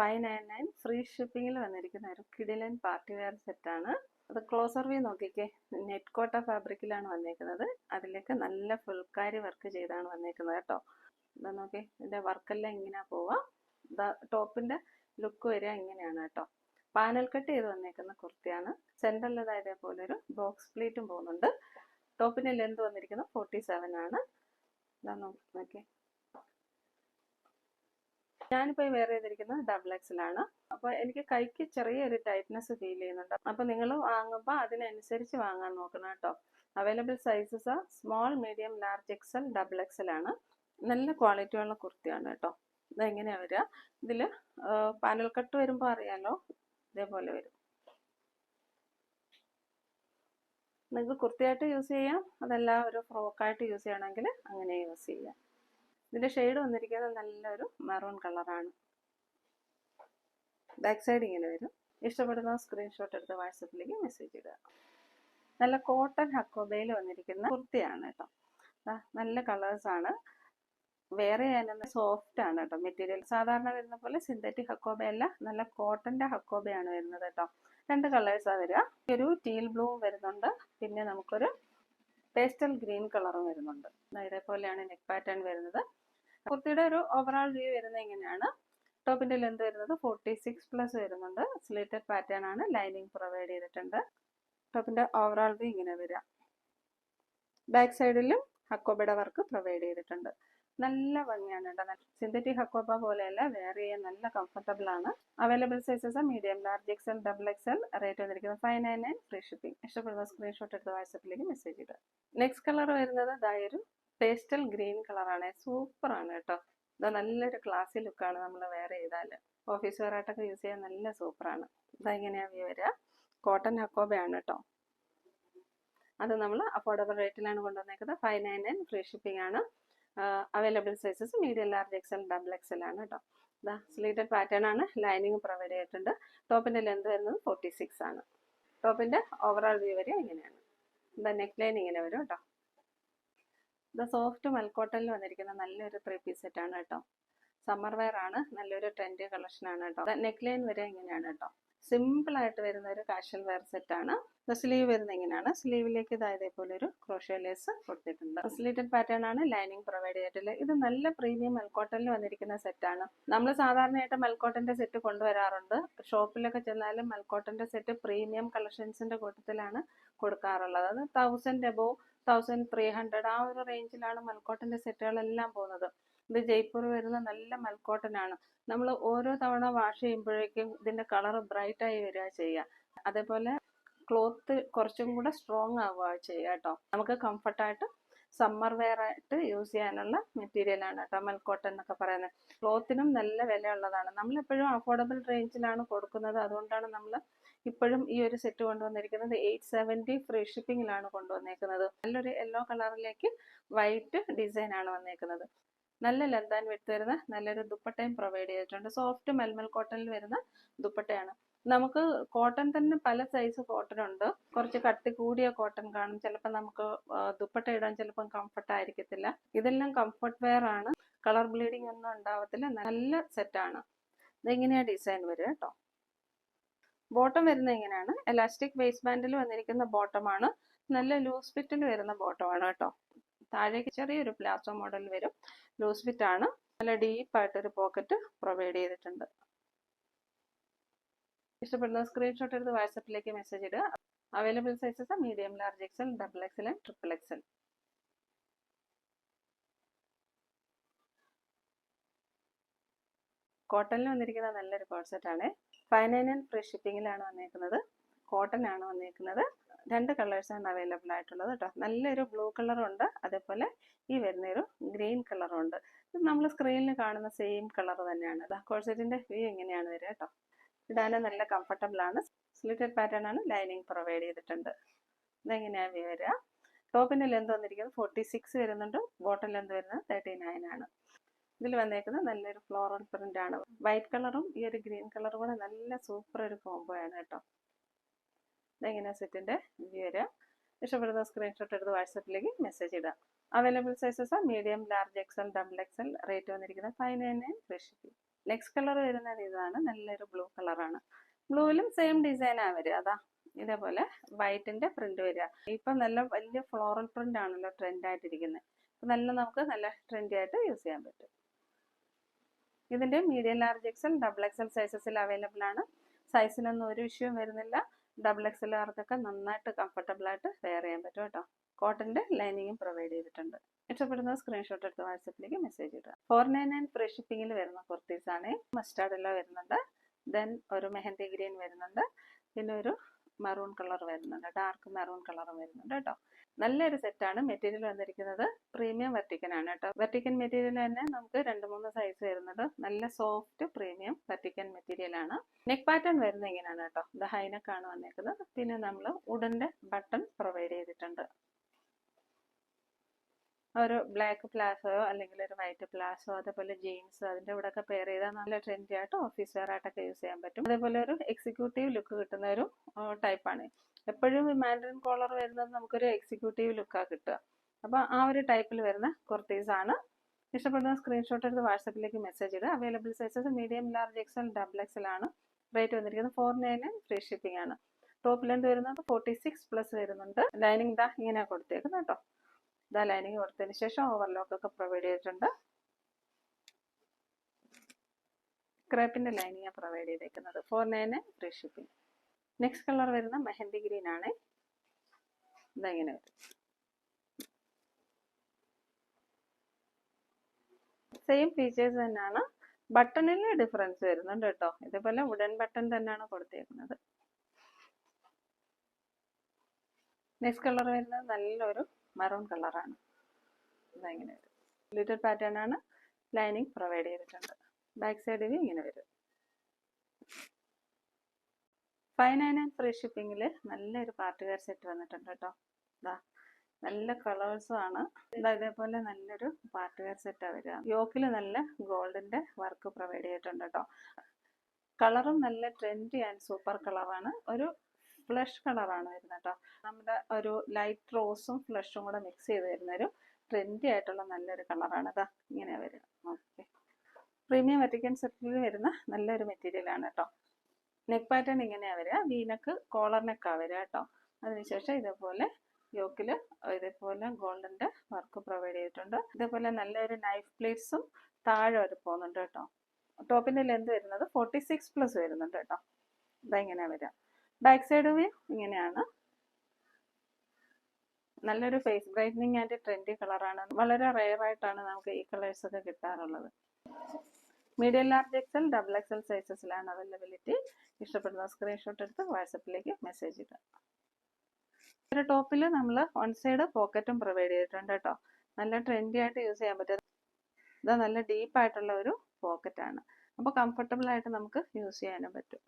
599 free ഷിപ്പിങ്ങിൽ വന്നിരിക്കുന്ന ഒരു കിടിലൻ പാർട്ടി വെയർ സെറ്റാണ്. അത് ക്ലോസർ വ്യൂ നോക്കിക്കേ. നെറ്റ് കോട്ട ഫാബ്രിക്കിലാണ് വന്നേക്കുന്നത്. അതിലേക്ക് നല്ല ഫുൾക്കാരി വർക്ക് ചെയ്താണ് വന്നേക്കുന്നത് കേട്ടോ. ഇതാ നോക്കി, ഇതിൻ്റെ വർക്കെല്ലാം ഇങ്ങനെ പോവാം. ടോപ്പിൻ്റെ ലുക്ക് വരിക ഇങ്ങനെയാണ് കേട്ടോ. പാനൽ കട്ട് ചെയ്ത് വന്നേക്കുന്ന കുർത്തിയാണ്. സെൻറ്ററിൽ ഇതേപോലെ ഒരു ബോക്സ് പ്ലീറ്റും പോകുന്നുണ്ട്. ടോപ്പിൻ്റെ ലെന്ത് വന്നിരിക്കുന്നത് 47 ആണ്. ഇതാ നോക്കി, ഞാനിപ്പോൾ വെയർ ചെയ്തിരിക്കുന്നത് XXL ആണ്. അപ്പോൾ എനിക്ക് കൈക്ക് ചെറിയൊരു ടൈറ്റ്നെസ് ഫീൽ ചെയ്യുന്നുണ്ട്. അപ്പോൾ നിങ്ങൾ വാങ്ങുമ്പോൾ അതിനനുസരിച്ച് വാങ്ങാൻ നോക്കണം കേട്ടോ. Available sizes small, medium, large, XL, XXL ആണ്. നല്ല ക്വാളിറ്റിയുള്ള കുർത്തിയാണ് കേട്ടോ. ഇതെങ്ങനെയാണ് വരിക? ഇതിൽ പാനൽ കട്ട് വരുമ്പോൾ അറിയാലോ, ഇതേപോലെ വരും. നിങ്ങൾക്ക് കുർത്തിയായിട്ട് യൂസ് ചെയ്യാം, അതല്ല ഒരു ഫ്രോക്കായിട്ട് യൂസ് ചെയ്യണമെങ്കിൽ അങ്ങനെ യൂസ് ചെയ്യാം. ഇതിൻ്റെ ഷെയ്ഡ് വന്നിരിക്കുന്നത് നല്ലൊരു മെറൂൺ കളറാണ്. ബാക്ക് സൈഡ് ഇങ്ങനെ വരും. ഇഷ്ടപ്പെടുന്ന സ്ക്രീൻഷോട്ട് എടുത്ത് വാട്സപ്പിലേക്ക് മെസ്സേജ് ഇടുക. നല്ല കോട്ടൺ ഹക്കോബയിൽ വന്നിരിക്കുന്ന കുർത്തിയാണ് കേട്ടോ. നല്ല കളേഴ്സാണ്. വേറെ ചെയ്യാനെന്ന് സോഫ്റ്റ് ആണ് കേട്ടോ മെറ്റീരിയൽ. സാധാരണ വരുന്ന പോലെ സിന്തറ്റിക് ഹക്കോബയല്ല, നല്ല കോട്ടൻ്റെ ഹക്കോബയാണ് വരുന്നത് കേട്ടോ. 2 കളേഴ്സാണ് വരിക. ഒരു ടീൽ ബ്ലൂ വരുന്നുണ്ട്, പിന്നെ നമുക്കൊരു പേസ്റ്റൽ ഗ്രീൻ കളറും വരുന്നുണ്ട്. ഇതേപോലെയാണ് നെക്ക് പാറ്റേൺ വരുന്നത്. കുർത്തിയുടെ ഒരു ഓവറോൾ വ്യൂ വരുന്നത് ഇങ്ങനെയാണ്. ടോപ്പിന്റെ ലെന്ത് വരുന്നത് 46+ വരുന്നുണ്ട്. സ്ലിറ്റഡ് പാറ്റേൺ ആണ്. ലൈനിങ് പ്രൊവൈഡ് ചെയ്തിട്ടുണ്ട്. ടോപ്പിന്റെ ഓവറോൾ വ്യൂ ഇങ്ങനെ വരിക. ബാക്ക് സൈഡിലും ഹക്കോബയുടെ വർക്ക് പ്രൊവൈഡ് ചെയ്തിട്ടുണ്ട്. നല്ല ഭംഗിയാണ് കേട്ടോ. സിന്തറ്റിക് ഹക്കോബ പോലെയല്ല, വെയർ ചെയ്യാൻ നല്ല കംഫർട്ടബിൾ ആണ്. Available sizes medium, large, XL, XXL. Rate വന്നിരിക്കുന്നത് 599 ഫ്രീ ഷിപ്പിംഗ്. ഇഷ്ടപ്പെടുന്ന സ്ക്രീൻഷോട്ട് എടുത്ത് വാട്സപ്പിലേക്ക് മെസ്സേജ് ഇടുക. നെക്സ്റ്റ് കളർ വരുന്നത് ഇതായൊരു പേസ്റ്റൽ ഗ്രീൻ കളറാണ്. സൂപ്പറാണ് കേട്ടോ. ഇത് നല്ലൊരു ക്ലാസി ലുക്കാണ് നമ്മൾ വെയർ ചെയ്താൽ. ഓഫീസ് വെയർ ആയിട്ടൊക്കെ യൂസ് ചെയ്യാൻ നല്ല സൂപ്പറാണ്. ഇതെങ്ങനെയാണ് വ്യൂ വരിക? കോട്ടൺ ഹക്കോബയാണ് കേട്ടോ. അത് നമ്മൾ അഫോർഡബിൾ റേറ്റിലാണ് കൊണ്ടുവന്നേക്കുന്നത്. 599 ഫ്രീ ഷിപ്പിംഗ് ആണ്. Available sizes medium, large, XL, XXL ആണ് കേട്ടോ. ഇതാ സ്ലീറ്റഡ് പാറ്റേൺ ആണ്. ലൈനിങ് പ്രൊവൈഡ് ചെയ്തിട്ടുണ്ട്. ടോപ്പിന്റെ ലെന്ത് വരുന്നത് 46 ആണ്. ടോപ്പിന്റെ ഓവറോൾ വ്യൂ വരിക ഇങ്ങനെയാണ്. ഇതാ നെക്ക് ലൈൻ ഇങ്ങനെ വരും കേട്ടോ. ഇത് സോഫ്റ്റ് മൽക്കോട്ടനിൽ വന്നിരിക്കുന്ന നല്ലൊരു 3 പീസ് സെറ്റ് ആണ് കേട്ടോ. സമ്മർ വെയർ ആണ്. നല്ലൊരു ട്രെൻഡി കളക്ഷൻ ആണ് കേട്ടോ. നെക്ക് ലൈൻ വരെ ഇങ്ങനെയാണ് കേട്ടോ. സിമ്പിൾ ആയിട്ട് വരുന്ന ഒരു കാഷ്വൽ വെയർ സെറ്റ് ആണ്. സ്ലീവ് വരുന്നത് ഇങ്ങനെയാണ്. സ്ലീവിലേക്ക് ഇതേപോലെ ഒരു ക്രോഷ്യോ ലേസ് കൊടുത്തിട്ടുണ്ട്. സ്ലീറ്റഡ് പാറ്റേൺ ആണ്. ലൈനിങ് പ്രൊവൈഡ് ചെയ്തിട്ടില്ല. ഇത് നല്ല പ്രീമിയം മൽക്കോട്ടനിൽ വന്നിരിക്കുന്ന സെറ്റാണ്. നമ്മൾ സാധാരണയായിട്ട് മൽക്കോട്ടന്റെ സെറ്റ് കൊണ്ടുവരാറുണ്ട്. ഷോപ്പിലൊക്കെ ചെന്നാലും മൽക്കോട്ടന്റെ സെറ്റ് പ്രീമിയം കളക്ഷൻസിന്റെ കൂട്ടത്തിലാണ് കൊടുക്കാറുള്ളത്. അത് 1000 എബോവ്, 1300 ആ ഒരു റേഞ്ചിലാണ് മൽക്കോട്ടന്റെ സെറ്റുകളെല്ലാം പോകുന്നത്. ഇത് ജയ്പൂർ വരുന്ന നല്ല മൽക്കോട്ടൻ ആണ്. നമ്മൾ ഓരോ തവണ വാഷ് ചെയ്യുമ്പോഴേക്കും ഇതിന്റെ കളർ ബ്രൈറ്റ് ആയി വരിക ചെയ്യുക. അതേപോലെ ക്ലോത്ത് കുറച്ചും കൂടെ സ്ട്രോങ് ആവുക ചെയ്യുക കേട്ടോ. നമുക്ക് കംഫർട്ടായിട്ട് സമ്മർ വെയർ ആയിട്ട് യൂസ് ചെയ്യാനുള്ള മെറ്റീരിയൽ ആണ് കേട്ടോ മൽക്കോട്ടൻ എന്നൊക്കെ പറയുന്നത്. ക്ലോത്തിനും നല്ല വിലയുള്ളതാണ്. നമ്മളെപ്പോഴും അഫോർഡബിൾ റേഞ്ചിലാണ് കൊടുക്കുന്നത്. അതുകൊണ്ടാണ് നമ്മൾ ഇപ്പോഴും ഈ ഒരു സെറ്റ് കൊണ്ടുവന്നിരിക്കുന്നത് 870 ഫ്രീ ഷിപ്പിങ്ങിലാണ് കൊണ്ടുവന്നേക്കുന്നത്. നല്ലൊരു യെല്ലോ കളറിലേക്ക് വൈറ്റ് ഡിസൈൻ ആണ് വന്നേക്കുന്നത്. നല്ല ലെന്ത് ആൻഡ് വിഡ്ത്ത് വരുന്ന നല്ലൊരു ദുപ്പട്ടയും പ്രൊവൈഡ് ചെയ്തിട്ടുണ്ട്. സോഫ്റ്റ് മൽമൽ കോട്ടണിൽ വരുന്ന ദുപ്പട്ടയാണ്. നമുക്ക് കോട്ടൺ തന്നെ പല സൈസ് കോട്ടൺ ഉണ്ട്. കുറച്ച് കട്ടി കൂടിയ കോട്ടൺ കാണും. ചിലപ്പോൾ നമുക്ക് ദുപ്പട്ട ഇടാൻ ചിലപ്പം കംഫർട്ട് ആയിരിക്കത്തില്ല. ഇതെല്ലാം കംഫർട്ട് വെയർ ആണ്. കളർ ബ്ലീഡിങ് ഒന്നും ഉണ്ടാവത്തില്ല. നല്ല സെറ്റാണ്. ഇതെങ്ങനെയാ ഡിസൈൻ വരിക കേട്ടോ. ബോട്ടം വരുന്നത് ഇങ്ങനെയാണ്. എലാസ്റ്റിക് വേസ്റ്റ് ബാൻഡിൽ വന്നിരിക്കുന്ന ബോട്ടമാണ്. നല്ല ലൂസ് ഫിറ്റിൽ വരുന്ന ബോട്ടമാണ് കേട്ടോ. താഴേക്ക് ചെറിയൊരു പ്ലാസോ മോഡൽ വരും. ലൂസ് ഫിറ്റ് ആണ്. നല്ല ഡീപ്പായിട്ടൊരു പോക്കറ്റ് പ്രൊവൈഡ് ചെയ്തിട്ടുണ്ട്. ഇഷ്ടപ്പെടുന്ന സ്ക്രീൻഷോട്ട് എടുത്ത് വാട്സപ്പിലേക്ക് മെസ്സേജ് ഇടുക. Available sizes medium, large, XL, XXL, XXL. കോട്ടണിൽ വന്നിരിക്കുന്ന നല്ലൊരു കോൺസെപ്റ്റ് ആണ്. 599 ഫ്രീ ഷിപ്പിങ്ങിലാണ് വന്നേക്കുന്നത്. കോട്ടൺ ആണ് വന്നേക്കുന്നത്. 2 കളേഴ്സാണ് അവൈലബിൾ ആയിട്ടുള്ളത് കേട്ടോ. നല്ലൊരു ബ്ലൂ കളറുണ്ട്, അതേപോലെ ഈ വരുന്നൊരു ഗ്രീൻ കളറും ഉണ്ട്. ഇത് നമ്മൾ സ്ക്രീനിൽ കാണുന്ന സെയിം കളർ തന്നെയാണ്. കോഴ്സെറ്റിന്റെ വ്യൂ എങ്ങനെയാണ് വരിക കേട്ടോ. ഇടാൻ നല്ല കംഫർട്ടബിൾ ആണ്. സ്ലിറ്റഡ് പാറ്റേൺ ആണ്. ലൈനിങ് പ്രൊവൈഡ് ചെയ്തിട്ടുണ്ട്. ഇതെങ്ങനെയാണ് വ്യൂ വരിക? ടോപ്പിന്റെ ലെന്ത് വന്നിരിക്കുന്നത് 46 വരുന്നുണ്ട്. ബോട്ടം ലെന്ത് വരുന്നത് 39 ആണ്. ഇതിൽ വന്നേക്കുന്നത് നല്ലൊരു ഫ്ലോറൽ പ്രിന്റ് ആണ്. വൈറ്റ് കളറും ഈ ഒരു ഗ്രീൻ കളറും കൂടെ നല്ല സൂപ്പർ ഒരു കോംബോ ആണ് കേട്ടോ. ഇതെങ്ങനെയാണ് സെറ്റിന്റെ വ്യൂ വരിക? ഇഷ്ടപ്പെടുന്ന സ്ക്രീൻഷോട്ട് എടുത്ത് വാട്സപ്പിലേക്ക് മെസ്സേജ് ഇടുക. Available sizes medium, large, XL, XXL. Rate വന്നിരിക്കുന്നത് 599 ഫ്രീ ഷിപ്പിംഗ്. നെക്സ്റ്റ് കളർ വരുന്നത് ഇതാണ്, നല്ലൊരു ബ്ലൂ കളറാണ്. ബ്ലൂവിലും സെയിം ഡിസൈനാണ് വരിക. അതാ ഇതേപോലെ വൈറ്റിന്റെ പ്രിന്റ് വരിക. ഇപ്പം നല്ല വലിയ ഫ്ലോറൽ പ്രിന്റ് ആണല്ലോ ട്രെൻഡ് ആയിട്ടിരിക്കുന്നത്. നമുക്ക് നല്ല ട്രെൻഡി ആയിട്ട് യൂസ് ചെയ്യാൻ പറ്റും. ഇതിന്റെ medium, large XL, double XL സൈസസിൽ അവൈലബിൾ ആണ്. സൈസിനൊന്നും ഒരു വിഷയവും വരുന്നില്ല. ഡബിൾ എക്സലുകാർക്കൊക്കെ നന്നായിട്ട് കംഫർട്ടബിൾ ആയിട്ട് വെയർ ചെയ്യാൻ പറ്റും കേട്ടോ. കോട്ടന്റെ ലൈനിങ്ങും പ്രൊവൈഡ് ചെയ്തിട്ടുണ്ട്. ഇഷ്ടപ്പെടുന്ന സ്ക്രീൻഷോട്ട് എടുത്ത് വാട്സപ്പിലേക്ക് മെസ്സേജ് ഇടുക. 499 ഫ്രീ ഷിപ്പിംഗിൽ വരുന്ന കുർത്തീസ് ആണ്. മസ്റ്റാർഡ് എല്ലാം വരുന്നുണ്ട്. ദെൻ ഒരു മെഹന്തി ഗ്രീൻ വരുന്നുണ്ട്. പിന്നെ ഒരു മെറൂൺ കളർ വരുന്നുണ്ട്, ഡാർക്ക് മെറൂൺ കളർ വരുന്നുണ്ട് കേട്ടോ. നല്ലൊരു സെറ്റാണ്. മെറ്റീരിയൽ വന്നിരിക്കുന്നത് പ്രീമിയം വെർട്ടിക്കൻ ആണ് കേട്ടോ. വെർട്ടിക്കൻ മെറ്റീരിയൽ തന്നെ നമുക്ക് 2-3 സൈസ് വരുന്നുണ്ട്. നല്ല സോഫ്റ്റ് പ്രീമിയം വെർട്ടിക്കൻ മെറ്റീരിയൽ ആണ്. നെക്ക് പാറ്റേൺ വരുന്നത് ഇങ്ങനെയാണ് കേട്ടോ. ഇത് ഹൈനെക്ക് ആണ് വന്നേക്കുന്നത്. പിന്നെ നമ്മൾ വുഡന്റെ ബട്ടൺ പ്രൊവൈഡ് ചെയ്തിട്ടുണ്ട്. ഒരു ബ്ലാക്ക് പ്ലാസോയോ അല്ലെങ്കിൽ ഒരു വൈറ്റ് പ്ലാസോ, അതേപോലെ ജീൻസ്, അതിൻ്റെ കൂടെ ഒക്കെ പെയർ ചെയ്താൽ നല്ല ട്രെൻഡി ആയിട്ട് ഓഫീസ് വെയർ ആയിട്ടൊക്കെ യൂസ് ചെയ്യാൻ പറ്റും. അതേപോലെ ഒരു എക്സിക്യൂട്ടീവ് ലുക്ക് കിട്ടുന്ന ഒരു ടൈപ്പാണ്. എപ്പോഴും മാൻഡറിൻ കോളർ വരുന്നത് നമുക്കൊരു എക്സിക്യൂട്ടീവ് ലുക്കാണ് കിട്ടുക. അപ്പോൾ ആ ഒരു ടൈപ്പിൽ വരുന്ന കുർത്തീസ് ആണ്. ഇഷ്ടപ്പെടുന്ന സ്ക്രീൻഷോട്ട് എടുത്ത് വാട്സപ്പിലേക്ക് മെസ്സേജ് ഇടുക. Available sizes medium, large XL, double Excel ആണ്. റേറ്റ് വന്നിരിക്കുന്നത് 499 ഫ്രീ ഷിപ്പിംഗ് ആണ്. ടോപ്പ് ലെന്ത് വരുന്നത് 46+ വരുന്നുണ്ട്. ലൈനിങ് ദാ ഇങ്ങനെ കൊടുത്തേക്കുന്നത് കേട്ടോ. ഇതാ ലൈനിങ് കൊടുത്തതിന് ശേഷം ഓവർലോക്ക് ഒക്കെ പ്രൊവൈഡ് ചെയ്തിട്ടുണ്ട്. ക്രേപ്പിന്റെ ലൈനിങ് പ്രൊവൈഡ് ചെയ്തേക്കുന്നത്. 499 ഫ്രീ ഷിപ്പിംഗ്. നെക്സ്റ്റ് കളർ വരുന്ന മെഹന്തി ഗ്രീൻ ആണ്. ഇതെങ്ങനെ വരും. സെയിം ഫീച്ചേഴ്സ് തന്നെയാണ്. ബട്ടണിൽ ഡിഫറൻസ് വരുന്നുണ്ട് കേട്ടോ. ഇതേപോലെ വുഡൻ ബട്ടൺ തന്നെയാണ് കൊടുത്തേക്കുന്നത്. നെക്സ്റ്റ് കളർ വരുന്നത് നല്ലൊരു മെറൂൺ കളറാണ്. ഇതെങ്ങനെ വരും. ലിറ്റിൽ പാറ്റേൺ ആണ്. ലൈനിങ് പ്രൊവൈഡ് ചെയ്തിട്ടുണ്ട്. ബാക്ക് സൈഡിൽ ഇങ്ങനെ വരും. 599 ഫ്രീ ഷിപ്പിംഗിൽ നല്ലൊരു പാർട്ടി വെയർ സെറ്റ് വന്നിട്ടുണ്ട് കേട്ടോ. ഇതാ നല്ല കളേഴ്സും ആണ്. ഇതേപോലെ നല്ലൊരു പാർട്ടി വെയർ സെറ്റാണ് വരിക. യോക്കിൽ നല്ല ഗോൾഡിന്റെ വർക്ക് പ്രൊവൈഡ് ചെയ്തിട്ടുണ്ട് കേട്ടോ. കളറും നല്ല ട്രെൻഡി ആൻഡ് സൂപ്പർ കളറാണ്. ഒരു ഫ്ലഷ് കളറാണ് വരുന്നത് കേട്ടോ. നമ്മുടെ ഒരു ലൈറ്റ് റോസും ഫ്ലഷും കൂടെ മിക്സ് ചെയ്ത് വരുന്നൊരു ട്രെൻഡി ആയിട്ടുള്ള നല്ലൊരു കളറാണ്. ഇതാ ഇങ്ങനെ വരിക. ഓക്കെ, പ്രീമിയം വെർട്ടിക്കൻ സെറ്റിൽ വരുന്ന നല്ലൊരു മെറ്റീരിയൽ ആണ് കേട്ടോ. നെക്ക് പാറ്റേൺ ഇങ്ങനെയാണ് വരിക. വീനക്ക് കോളർ നെക്കാണ് വരിക കേട്ടോ. അതിനുശേഷം ഇതേപോലെ യോക്കിൽ ഇതേപോലെ ഗോൾഡിന്റെ വർക്ക് പ്രൊവൈഡ് ചെയ്തിട്ടുണ്ട്. ഇതേപോലെ നല്ലൊരു നൈഫ് പ്ലേറ്റ്സും താഴെ വരെ പോകുന്നുണ്ട് കേട്ടോ. ടോപ്പിന്റെ ലെന്ത് വരുന്നത് 46+ വരുന്നുണ്ട് കേട്ടോ. ഇതെങ്ങനെയാണ് വരിക. ബാക്ക് സൈഡ് വ്യൂ ഇങ്ങനെയാണ്. നല്ലൊരു ഫേസ് ബ്രൈറ്റനിങ് ആൻഡ് ട്രെൻഡി കളറാണ്. വളരെ റെയർ ആയിട്ടാണ് നമുക്ക് ഈ കളേഴ്സ് ഒക്കെ കിട്ടാറുള്ളത്. Medium, large XL, double XL സൈസസിലാണ് അവൈലബിലിറ്റി. ഇഷ്ടപ്പെടുന്ന സ്ക്രീൻഷോട്ട് എടുത്ത് വാട്സപ്പിലേക്ക് മെസ്സേജ് ഇടുക. ഒരു ടോപ്പിൽ നമ്മൾ 1 സൈഡ് പോക്കറ്റും പ്രൊവൈഡ് ചെയ്തിട്ടുണ്ട് കേട്ടോ. നല്ല ട്രെൻഡി ആയിട്ട് യൂസ് ചെയ്യാൻ പറ്റും. ഇത് നല്ല ഡീപ്പ് ആയിട്ടുള്ള ഒരു പോക്കറ്റാണ്. അപ്പോൾ കംഫർട്ടബിൾ ആയിട്ട് നമുക്ക് യൂസ് ചെയ്യാനും പറ്റും.